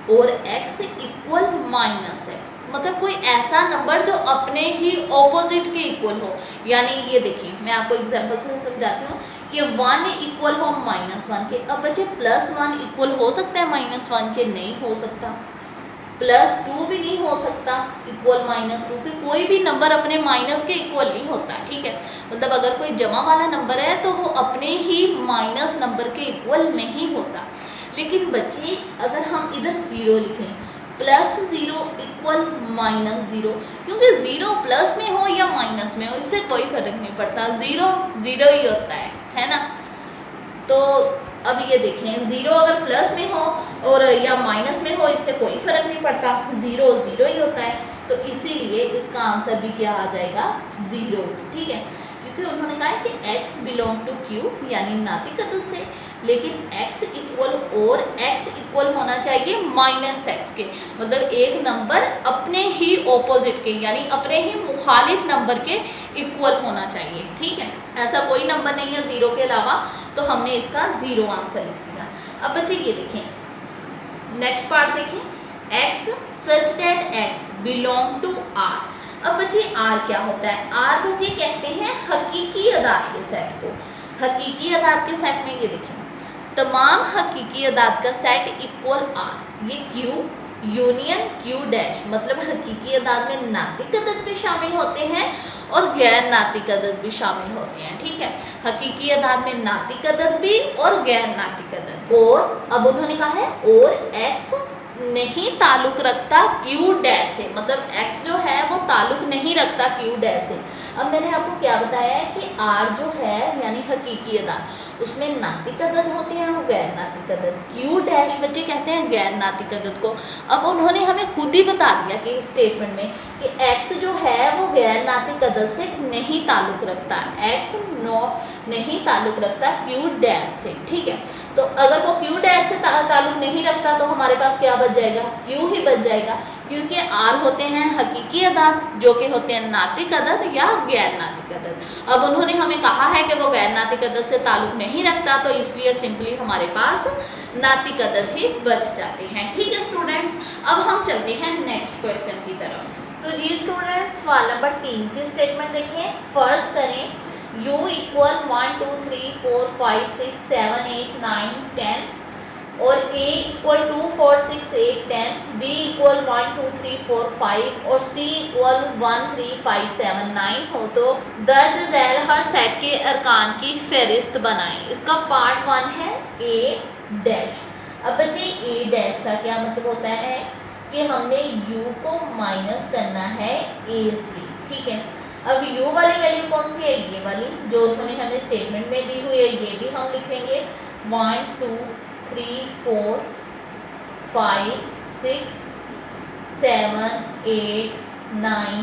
और x इक्वल -x, मतलब कोई ऐसा नंबर जो अपने ही ऑपोजिट के इक्वल हो। यानी ये देखिए, मैं आपको एग्जांपल से समझाती हूँ कि 1 इक्वल हो -1 के। अब बच्चे +1 इक्वल हो सकता है -1 के, नहीं हो सकता। +2 भी नहीं हो सकता इक्वल -2 के, कोई भी नंबर अपने माइनस के इक्वल नहीं होता। ठीक है, मतलब अगर कोई जमा वाला नंबर है तो वो अपने ही माइनस नंबर के इक्वल नहीं होता। लेकिन बच्चे अगर हम इधर 0 लिखें, +0 इक्वल -0, क्योंकि 0 प्लस में हो या माइनस में हो इससे कोई फर्क नहीं पड़ता, 0 0 ही होता है ना। तो अब ये देखें, 0 अगर प्लस में हो और या माइनस में हो इससे कोई फर्क नहीं पड़ता, 0 0 ही होता है, तो इसीलिए इसका आंसर भी क्या आ जाएगा, 0। ठीक है, क्योंकि उन्होंने कहा है कि x बिलोंग टू q, यानी नातिक अदद से, लेकिन x इक्वल और x इक्वल होना चाहिए -x के, मतलब एक नंबर अपने ही ऑपोजिट के, यानी अपने ही मुखालिफ नंबर के इक्वल होना चाहिए। ठीक है, ऐसा कोई नंबर नहीं है 0 के अलावा, तो हमने इसका 0 आंसर लिख दिया। अब बच्चे ये देखें, नेक्स्ट पार्ट देखें, x such that x belong to r। अब बच्चे r क्या होता है, r बच्चे कहते हैं हकीकी अदाद के सेट को। हकीकी अदाद के सेट में ये देखें, तमाम हकीकी अदाद का सेट इक्वल r, ये q यूनियन q डैश, मतलब हकीकी अदाद में नातिक अदद भी शामिल होते हैं और गैर नातिक अदद भी शामिल होते हैं। ठीक है, हकीकी अदाद में नातिक अदद भी और गैर नातिक अदद। और अब उन्होंने कहा है और x नहीं ताल्लुक रखता q डैश से, मतलब x जो है वो ताल्लुक नहीं रखता q डैश से। अब मैंने आपको क्या बताया है कि r जो है यानी हकीकी अदाद, उसमें नातिक अदद होते हैं और गैर नातिक अदद। q डैश बच्चे कहते हैं गैर नातिक अदद को। अब उन्होंने हमें खुद ही बता दिया कि इस स्टेटमेंट में कि x जो है वो गैर नातिक अदद से नहीं ताल्लुक रखता, x नहीं ताल्लुक रखता q डैश से। ठीक है, तो अगर वो q डैश से ताल्लुक नहीं रखता तो हमारे पास क्या बच जाएगा, q ही बच जाएगा, क्योंकि r होते हैं हकीकी अदाद जो कि होते हैं नातिक अदद या गैर नातिक अदद। अब उन्होंने हमें कहा है कि वो गैर नातिक अदद से ताल्लुक नहीं रखता, तो इसलिए सिंपली हमारे पास नातिक अदद ही बच जाते हैं। ठीक है स्टूडेंट्स, अब हम चलते हैं नेक्स्ट क्वेश्चन की तरफ। तो जी स्टूडेंट्स, सवाल नंबर 3 की स्टेटमेंट देखें, फर्ज करें u इक्वल 1 2 3 4 5 6 7 8 9 10 और a इक्वल 2 4 6 8 10, b इक्वल 1 2 3 4 5 और c इक्वल 1 3 5 7 9 हो तो दर्ज झैल हर सेट के अरकान की फहरिस्त बनाएं। इसका पार्ट 1 है a डैश। अब बच्चे a डैश का क्या मतलब होता है कि हमने u को माइनस करना है a से, ठीक है। अब u वाली वैल्यू कौन सी है, ये वाली जो उन्होंने हमें स्टेटमेंट में दी हुई है, ये भी हम लिखेंगे 1 2 3 4 5 6 7 8 9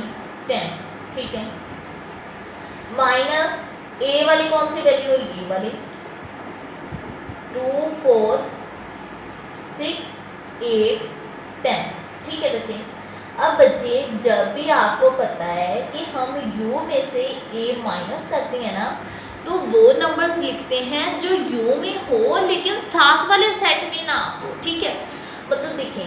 10, ठीक है। माइनस a वाली कौन सी वैल्यू है, ये वाली 2 4 6 8 10, ठीक है बच्चे। अब बच्चे जब भी आपको पता है कि हम u में से a माइनस करते हैं ना, तो वो नंबर्स लिखते हैं जो u में हो लेकिन साथ वाले सेट में ना हो, ठीक है। मतलब देखें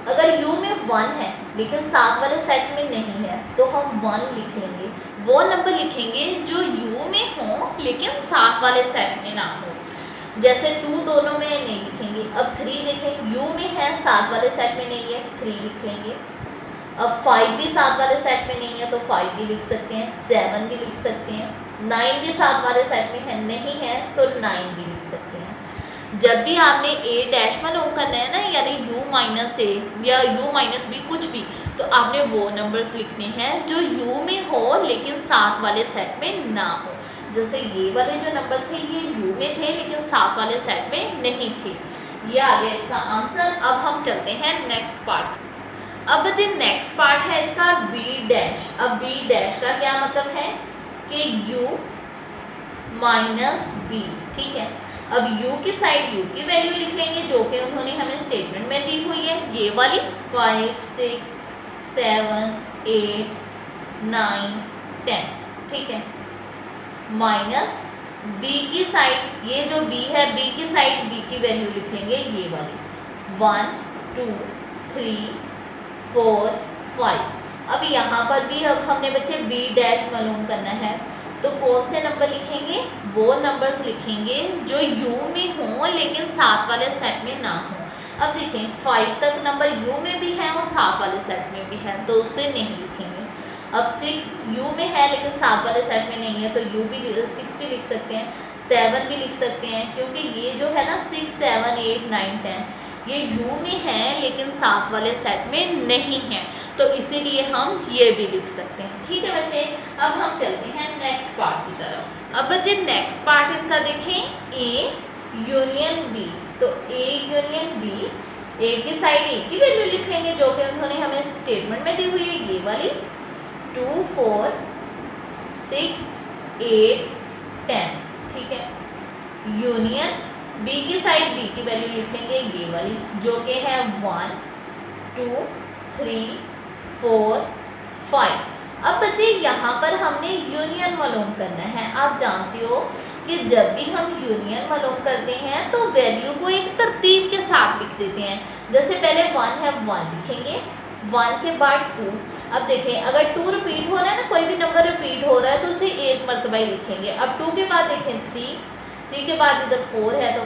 अगर u में 1 है लेकिन साथ वाले सेट में नहीं है तो हम 1 लिख लेंगे, वो नंबर लिखेंगे जो u में हो लेकिन साथ वाले सेट में ना हो। जैसे 2 दोनों में नहीं लिखेंगे। अब 3 देखें u में है साथ वाले सेट में नहीं है, 3 लिख लेंगे। अब 5 भी साथ वाले सेट में नहीं है तो 5 भी लिख सकते हैं, 7 भी लिख सकते हैं, 9 भी साथ वाले सेट में है नहीं है तो 9 भी लिख सकते हैं। जब भी आपने a डैश मालूम करना है ना, यानी u माइनस a या u माइनस b कुछ भी, तो आपने वो नंबर्स लिखने हैं जो u में हो लेकिन साथ वाले सेट में ना हो। जैसे ये वाले जो नंबर थे ये u में थे लेकिन साथ वाले सेट में नहीं थे। ये आ गया इसका आंसर। अब हम चलते हैं नेक्स्ट पार्ट। अब बच्चे नेक्स्ट पार्ट है इसका b डैश। अब b डैश का क्या मतलब है कि u माइनस b, ठीक है। अब u की साइड u की वैल्यू लिख लेंगे जो कि उन्होंने हमें स्टेटमेंट में दी हुई है, ये वाली 5 6 7 8 9 10, ठीक है। माइनस b की साइड, ये जो b है b की साइड b की वैल्यू लिख लेंगे, ये वाली 1 2 3 4 5। अब यहाँ पर भी अब हमने बच्चे b डैश मालूम करना है तो कौन से नंबर लिखेंगे, वो नंबर्स लिखेंगे जो u में हो लेकिन साथ वाले सेट में ना हो। अब देखें 5 तक नंबर u में भी है और साथ वाले सेट में भी है तो उसे नहीं लिखेंगे। अब 6 u में है लेकिन साथ वाले सेट में नहीं है तो u भी 6 भी लिख सकते हैं, 7 भी लिख सकते हैं, क्योंकि ये जो है ना 6 7 8 9 10 ये u में है लेकिन साथ वाले सेट में नहीं है तो इसीलिए हम ये भी लिख सकते हैं, ठीक है बच्चे। अब हम चलते हैं नेक्स्ट पार्ट की तरफ। अब बच्चे नेक्स्ट पार्ट इसका देखें a यूनियन b। तो a यूनियन b, a की साइड a की वैल्यू लिख लेंगे जो कि उन्होंने हमें स्टेटमेंट में दी हुई है, ये वाली 2 4 6 8 10, ठीक है। यूनियन b की साइड b की वैल्यू लिख लेंगे, ये वाली जो कि है 1 2 3 4 5। अब बच्चे यहाँ पर हमने यूनियन मालूम करना है। आप जानते हो कि जब भी हम यूनियन मालूम करते हैं तो वैल्यू को एक तरतीब के साथ लिख देते हैं। जैसे पहले 1 है 1 लिखेंगे, 1 के बाद 2। अब देखें अगर 2 रिपीट हो रहा है ना, कोई भी नंबर रिपीट हो रहा है तो उसे एक मरतबा ही लिखेंगे। अब 2 के बाद देखें 3 के बाद इधर 4 है तो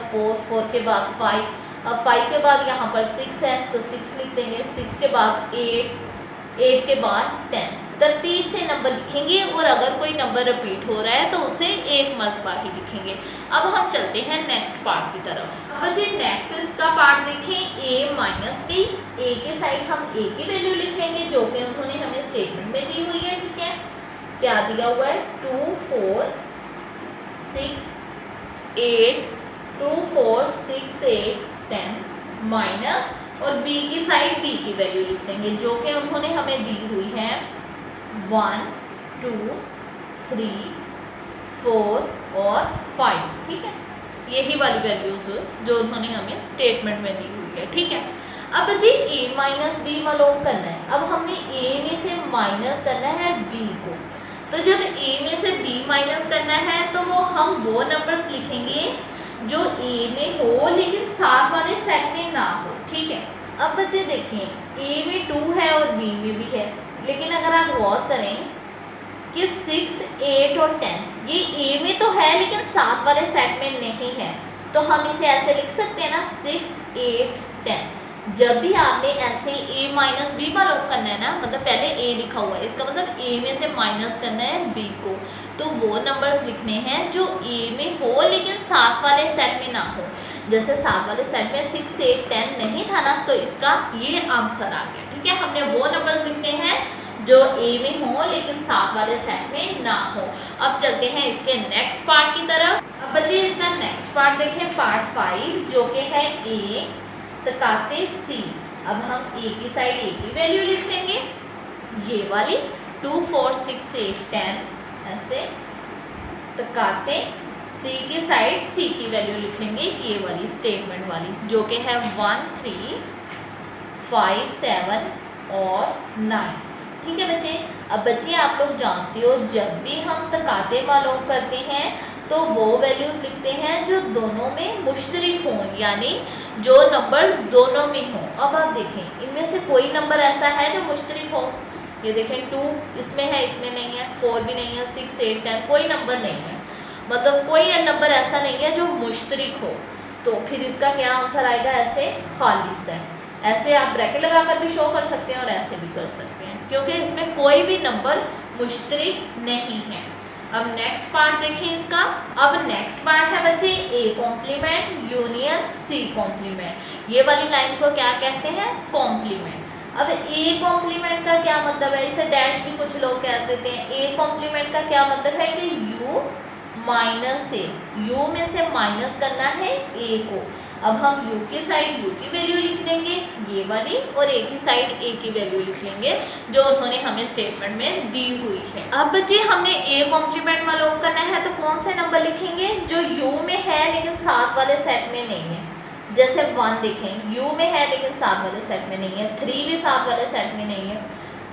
4 के बाद 5, अब 5 के बाद यहाँ पर 6 है तो 6 लिख देंगे, 6 के बाद 8 के बाद 10। तरतीब से नंबर लिखेंगे और अगर कोई नंबर रिपीट हो रहा है तो उसे एक मरतबा ही लिखेंगे। अब हम चलते हैं नेक्स्ट पार्ट की तरफ। बच्चे नेक्स्ट इसका पार्ट देखें a माइनस b। a के साइड हम a की वैल्यू लिख लेंगे जो कि उन्होंने हमें स्टेटमेंट में दी हुई है, ठीक है। क्या दिया हुआ है 2 4 6 8 2 4 6 8 10 माइनस और b की साइड b की वैल्यू लिख लेंगे जो कि उन्होंने हमें दी हुई है 1 2 3 4 और 5, ठीक है। यही वाली वैल्यूज जो उन्होंने हमें स्टेटमेंट में दी हुई है, ठीक है। अब जी a माइनस b मालूम करना है। अब हमने a में से माइनस करना है b को, तो जब a में से b माइनस करना है तो हम वो नंबर्स लिखेंगे जो a में हो लेकिन साथ वाले सेट में ना हो, ठीक है। अब बच्चे देखें a में 2 है और b में भी है, लेकिन अगर आप गौर करें कि 6, 8 और 10 ये ए में तो है लेकिन साथ वाले सेट में नहीं है, तो हम इसे ऐसे लिख सकते हैं ना 6, 8, 10। जब भी आपने ऐसे a माइनस बी मालूम करना है ना, मतलब पहले a लिखा हुआ है, इसका मतलब a में से माइनस करना है b को, तो वो नंबर्स लिखने हैं जो a में हो लेकिन साथ वाले सेट में ना हो। जैसे साथ वाले सेट में 6, 8, 10 नहीं था ना, तो इसका ये आंसर आ गया। ठीक है, हमने वो नंबर्स लिखने हैं जो a में हो लेकिन साथ वाले सेट में ना हो। अब चलते हैं इसके नेक्स्ट पार्ट की तरफ। अब बच्चे इसका नेक्स्ट पार्ट देखें, पार्ट 5, जो कि है a तकाते सी। अब हम a की साइड a की वैल्यू लिख लेंगे, ये वाली 2, 4, 6, 8, 10 ऐसे। तकाते c की साइड c की वैल्यू लिख लेंगे, ये वाली स्टेटमेंट वाली, जो कि है 1, 3, 5, 7 और 9। ठीक है बच्चे। अब बच्चे आप लोग जानते हो जब भी हम तकाते मालूम करते हैं तो वो वैल्यूज लिखते हैं जो दोनों में मुश्तरिक हों, यानी जो नंबर्स दोनों में हों। अब आप देखें इनमें से कोई नंबर ऐसा है जो मुश्तरिक हो, ये देखें 2 इसमें है, इसमें नहीं है, 4 भी नहीं है, 6, 8, 10 कोई नंबर नहीं है, मतलब कोई नंबर ऐसा नहीं है जो मुश्तरिक हो, तो फिर इसका क्या आंसर आएगा, ऐसे खालिस है। ऐसे आप ब्रैकेट लगाकर भी शो कर सकते हैं और ऐसे भी कर सकते हैं, क्योंकि इसमें कोई भी नंबर मुश्तरिक नहीं है। अब नेक्स्ट पार्ट देखें इसका। अब नेक्स्ट पार्ट है बच्चे a complement union c complement. ये वाली लाइन को क्या कहते हैं, कॉम्प्लीमेंट। अब a कॉम्प्लीमेंट का क्या मतलब है, इसे डैश भी कुछ लोग कह देते हैं। a कॉम्प्लीमेंट का क्या मतलब है कि u माइनस a, u में से माइनस करना है a को। अब हम u की साइड u की वैल्यू लिख देंगे, ये वाली, और a की साइड a की वैल्यू लिख लेंगे जो उन्होंने हमें स्टेटमेंट में दी हुई है। अब बच्चे हमने a कॉम्प्लीमेंट मालूम करना है, तो कौन से नंबर लिखेंगे जो u में है लेकिन साथ वाले सेट में नहीं है। जैसे 1 देखें, u में है लेकिन साथ वाले सेट में नहीं है, 3 भी साथ वाले सेट में नहीं है,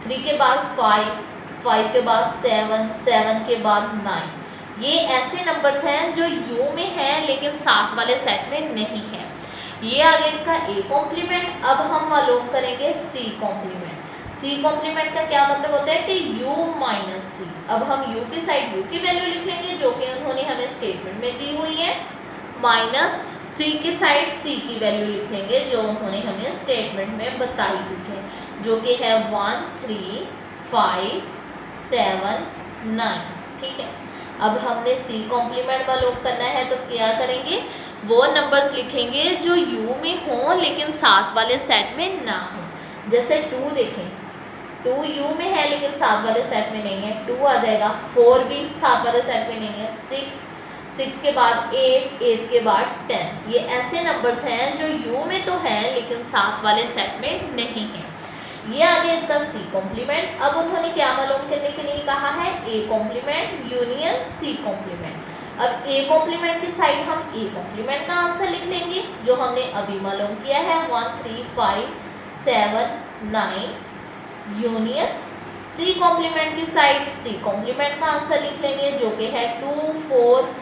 3 के बाद 5, 5 के बाद 7, 7 के बाद 9। ये ऐसे नंबर्स हैं जो u में हैं लेकिन साथ वाले सेट में नहीं है। ये आ गया इसका a कॉम्प्लीमेंट। अब हम मालूम करेंगे c कॉम्प्लीमेंट। c कॉम्प्लीमेंट का क्या मतलब होता है कि u माइनस c। अब हम u की साइड u की वैल्यू लिख लेंगे जो कि उन्होंने हमें स्टेटमेंट में दी हुई है, माइनस c की साइड c की वैल्यू लिख लेंगे जो उन्होंने हमें स्टेटमेंट में बताई हुई है, जो कि है 1, 3, 5, 7, 9। ठीक है। अब हमने c कॉम्प्लीमेंट मालूम करना है, तो क्या करेंगे, वो नंबर्स लिखेंगे जो u में हों लेकिन साथ वाले सेट में ना हो। जैसे 2 देखें, 2 u में है लेकिन साथ वाले सेट में नहीं है, 2 आ जाएगा। 4 भी साथ वाले सेट में नहीं है, 6 के बाद 8, 8 के बाद 10। ये ऐसे नंबर्स हैं जो u में तो हैं लेकिन साथ वाले सेट में नहीं है। ये आ गया इसका c कॉम्प्लीमेंट। अब उन्होंने क्या मालूम करने के लिए कहा है, a complement union c complement. अब a कॉम्प्लीमेंट की साइड हम a कॉम्प्लीमेंट का आंसर लिख लेंगे जो हमने अभी मालूम किया है, 1, 3, 5, 7, 9 यूनियन c कॉम्प्लीमेंट की साइड c कॉम्प्लीमेंट का आंसर लिख लेंगे जो कि है 2, 4,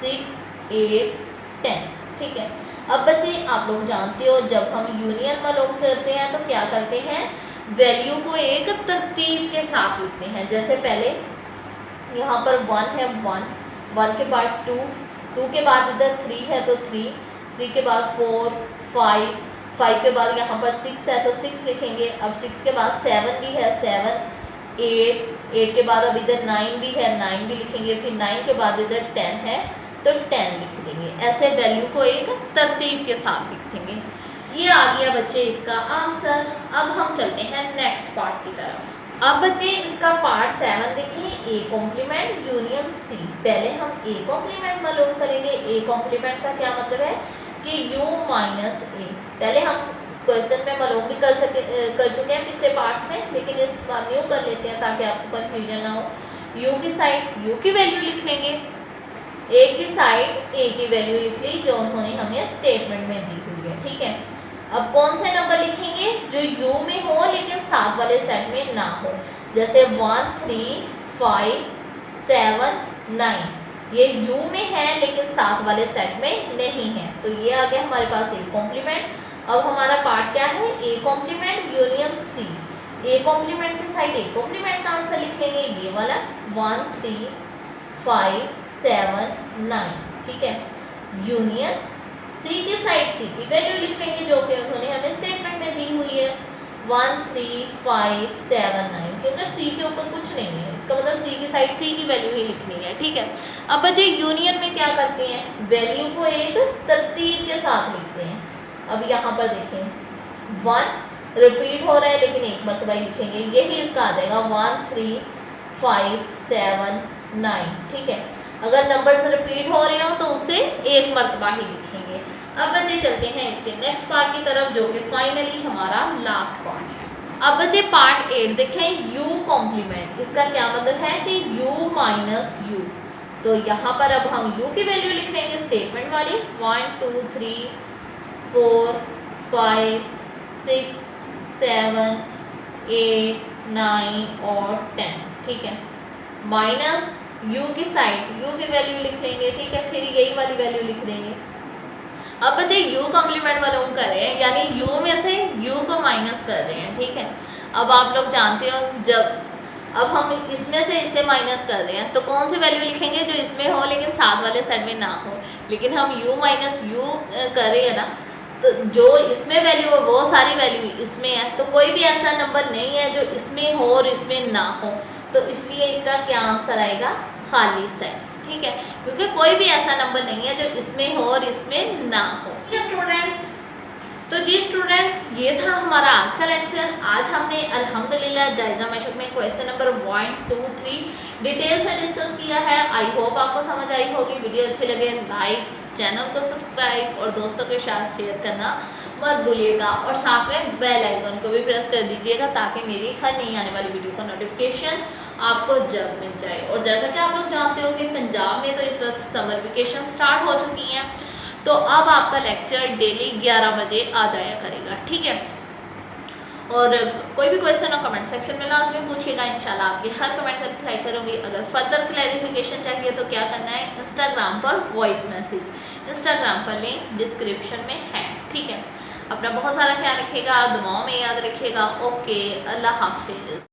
6, 8, 10। ठीक है। अब बच्चे आप लोग जानते हो जब हम यूनियन मालूम करते हैं तो क्या करते हैं, वैल्यू को एक तरतीब के साथ लिखते हैं। जैसे पहले यहाँ पर 1 है, 1 के बाद 2, 2 के बाद इधर 3 है तो 3 के बाद 4, 5 के बाद यहाँ पर 6 है तो 6 लिखेंगे। अब 6 के बाद 7 भी है, 7, 8 के बाद अब इधर 9 भी है, 9 भी लिखेंगे। फिर 9 के बाद इधर 10 है तो 10 लिख देंगे। ऐसे वैल्यू को एक तरतीब के साथ लिख देंगे। ये आ गया बच्चे इसका आंसर। अब हम चलते हैं नेक्स्ट पार्ट की तरफ। अब बच्चे इसका पार्ट 7 देखें, a कॉम्प्लीमेंट यूनियन c। पहले हम a कॉम्प्लीमेंट मालूम करेंगे। a कॉम्प्लीमेंट का क्या मतलब है कि u माइनस a। पहले हम क्वेश्चन में मालूम भी कर चुके हैं पिछले पार्ट्स में, लेकिन इस बार न्यू कर लेते हैं ताकि आपको कन्फ्यूजन ना हो। u की साइड u की वैल्यू लिख लेंगे, a की साइड a की वैल्यू लिख ली जो उन्होंने हमें स्टेटमेंट में दी हुई है। ठीक है। अब कौन से नंबर लिखेंगे जो u में हो लेकिन साथ वाले सेट में ना हो। जैसे 1, 3, 5, 7, 9 ये u में है लेकिन साथ वाले सेट में नहीं है, तो ये आ गया हमारे पास a कॉम्प्लीमेंट। अब हमारा पार्ट क्या है, a complement union c। a complement की साइड a कॉम्प्लीमेंट का आंसर लिख लेंगे, ये वाला 1 3 5 7 9, ठीक है। यूनियन सी की साइड सी की वैल्यू लिख लेंगे जो कि उन्होंने हमें स्टेटमेंट में दी हुई है 1 3 5 7 9, क्योंकि सी के ऊपर कुछ नहीं है, इसका मतलब सी की साइड सी की वैल्यू ही लिखनी है, ठीक है। अब बच्चे यूनियन में क्या करते हैं, वैल्यू को एक तरतीब के साथ लिखते हैं। अब यहाँ पर देखें 1 रिपीट हो रहा है लेकिन एक मरतबा ही लिखेंगे, यही इसका आ जाएगा 1 3 5 7 9, ठीक है। अगर नंबर्स रिपीट हो रहे हो तो उसे एक मरतबा ही लिखेंगे। अब बच्चे चलते हैं इसके नेक्स्ट पार्ट की तरफ जो कि फाइनली हमारा लास्ट पार्ट है। अब बच्चे पार्ट 8 देखें, u कॉम्प्लीमेंट। इसका क्या मतलब है कि u माइनस u, तो यहाँ पर अब हम u की वैल्यू लिख लेंगे स्टेटमेंट वाली 1 2 3 4 5 6 7 8 9 और 10, ठीक है। माइनस u की साइड u की वैल्यू लिख लेंगे, ठीक है, फिर यही वाली वैल्यू लिख देंगे। अब बच्चे u कॉम्प्लीमेंट वालों कर रहे हैं, यानी u में से u को माइनस कर रहे हैं, ठीक है। अब आप लोग जानते हो जब अब हम इसमें से इसे माइनस कर रहे हैं तो कौन सी वैल्यू लिखेंगे जो इसमें हो लेकिन साथ वाले सेट में ना हो, लेकिन हम u माइनस u कर रहे हैं ना, तो जो इसमें वैल्यू है वो सारी वैल्यू इसमें है, तो कोई भी ऐसा नंबर नहीं है जो इसमें हो और इसमें ना हो, तो इसलिए इसका क्या आंसर आएगा, खाली सेट, ठीक है, क्योंकि कोई भी ऐसा नंबर नहीं है जो इसमें हो और इसमें ना हो। ठीक है स्टूडेंट्स, तो जी स्टूडेंट्स ये था हमारा आज का लेक्चर। आज हमने अल्हम्दुलिल्लाह जायज़ा मशक में क्वेश्चन नंबर 1 2 3 डिटेल से डिस्कस किया है। आई होप आपको समझ आई होगी। वीडियो अच्छे लगे लाइक, चैनल को सब्सक्राइब और दोस्तों के साथ शेयर करना मत भूलिएगा, और साथ में बेल आइकन को भी प्रेस कर दीजिएगा ताकि मेरी हर नई आने वाली वीडियो का नोटिफिकेशन आपको जब मिल जाए। और जैसा कि आप लोग जानते हो कि पंजाब में तो इस वक्त समर वेकेशन स्टार्ट हो चुकी हैं, तो अब आपका लेक्चर डेली 11 बजे आ जाया करेगा, ठीक है। और कोई भी क्वेश्चन हो कमेंट सेक्शन में लाजमी पूछिएगा, इंशाल्लाह आपके हर कमेंट का रिप्लाई करूँगी। अगर फर्दर क्लैरिफिकेशन चाहिए तो क्या करना है, इंस्टाग्राम पर वॉइस मैसेज, इंस्टाग्राम का लिंक डिस्क्रिप्शन में है, ठीक है। अपना बहुत सारा ख्याल रखिएगा और दुआओं में याद रखिएगा। ओके, अल्लाह हाफिज़।